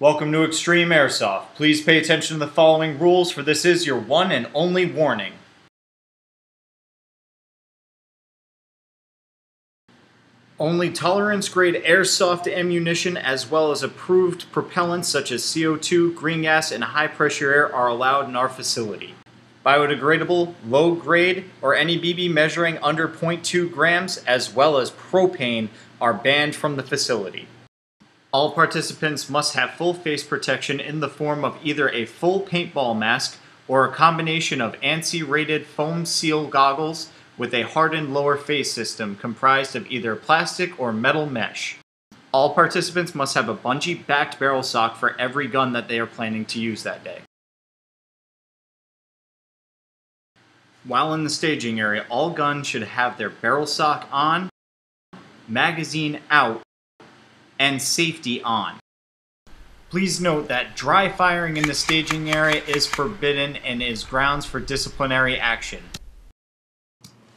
Welcome to Extreme Airsoft. Please pay attention to the following rules, for this is your one and only warning. Only tolerance-grade airsoft ammunition as well as approved propellants such as CO2, green gas, and high-pressure air are allowed in our facility. Biodegradable, low-grade, or any BB measuring under 0.2 grams as well as propane are banned from the facility. All participants must have full face protection in the form of either a full paintball mask or a combination of ANSI-rated foam seal goggles with a hardened lower face system comprised of either plastic or metal mesh. All participants must have a bungee-backed barrel sock for every gun that they are planning to use that day. While in the staging area, all guns should have their barrel sock on, magazine out, and safety on. Please note that dry firing in the staging area is forbidden and is grounds for disciplinary action.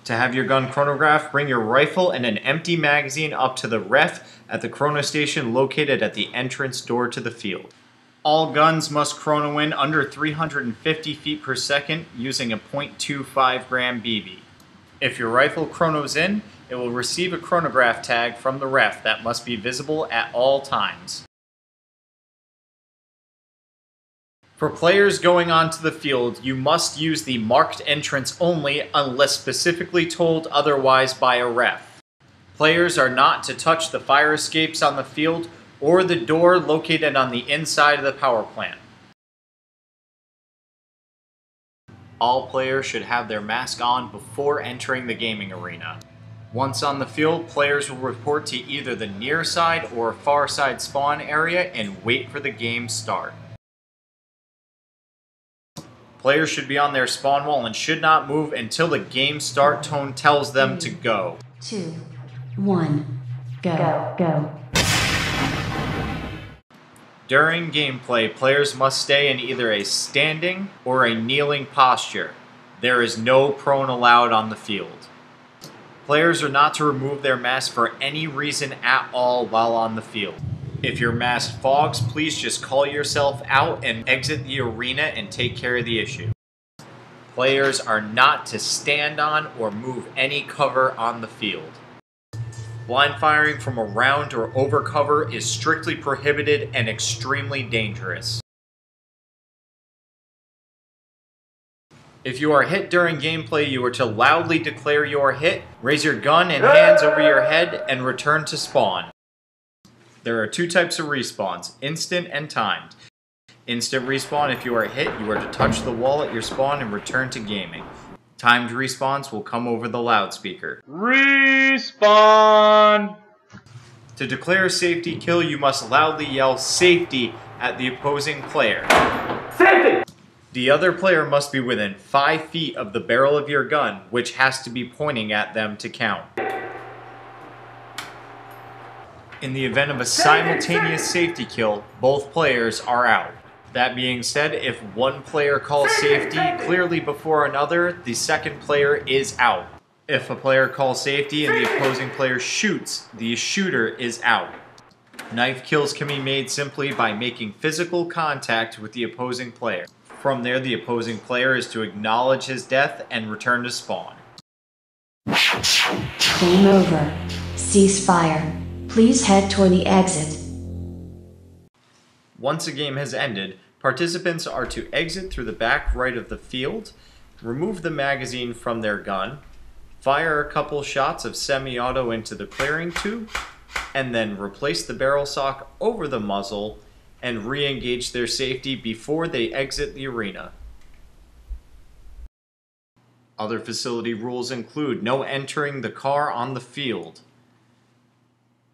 To have your gun chronographed, bring your rifle and an empty magazine up to the ref at the chrono station located at the entrance door to the field. All guns must chrono in under 350 feet per second using a .25 gram BB. If your rifle chronos in, it will receive a chronograph tag from the ref that must be visible at all times. For players going onto the field, you must use the marked entrance only unless specifically told otherwise by a ref. Players are not to touch the fire escapes on the field or the door located on the inside of the power plant. All players should have their mask on before entering the gaming arena. Once on the field, players will report to either the near side or far side spawn area and wait for the game start. Players should be on their spawn wall and should not move until the game start tone tells them to go. 2, 1, go. During gameplay, players must stay in either a standing or a kneeling posture. There is no prone allowed on the field. Players are not to remove their mask for any reason at all while on the field. If your mask fogs, please just call yourself out and exit the arena and take care of the issue. Players are not to stand on or move any cover on the field. Blind firing from around or over cover is strictly prohibited and extremely dangerous. If you are hit during gameplay, you are to loudly declare your hit, raise your gun and hands over your head, and return to spawn. There are two types of respawns, instant and timed. Instant respawn, if you are hit, you are to touch the wall at your spawn and return to gaming. Timed respawns will come over the loudspeaker. Respawn! To declare a safety kill, you must loudly yell "safety" at the opposing player. Safety! The other player must be within 5 feet of the barrel of your gun, which has to be pointing at them to count. In the event of a simultaneous safety kill, both players are out. That being said, if one player calls safety clearly before another, the second player is out. If a player calls safety and the opposing player shoots, the shooter is out. Knife kills can be made simply by making physical contact with the opposing player. From there, the opposing player is to acknowledge his death and return to spawn. Game over. Cease fire. Please head toward the exit. Once a game has ended, participants are to exit through the back right of the field, remove the magazine from their gun, fire a couple shots of semi-auto into the clearing tube, and then replace the barrel sock over the muzzle and re-engage their safety before they exit the arena. Other facility rules include no entering the car on the field,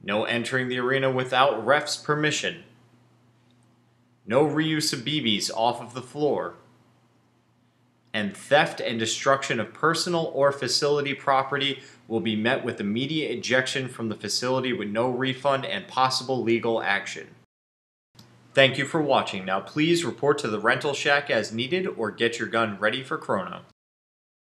no entering the arena without ref's permission, no reuse of BBs off of the floor, and theft and destruction of personal or facility property will be met with immediate ejection from the facility with no refund and possible legal action. Thank you for watching. Now please report to the rental shack as needed or get your gun ready for chrono.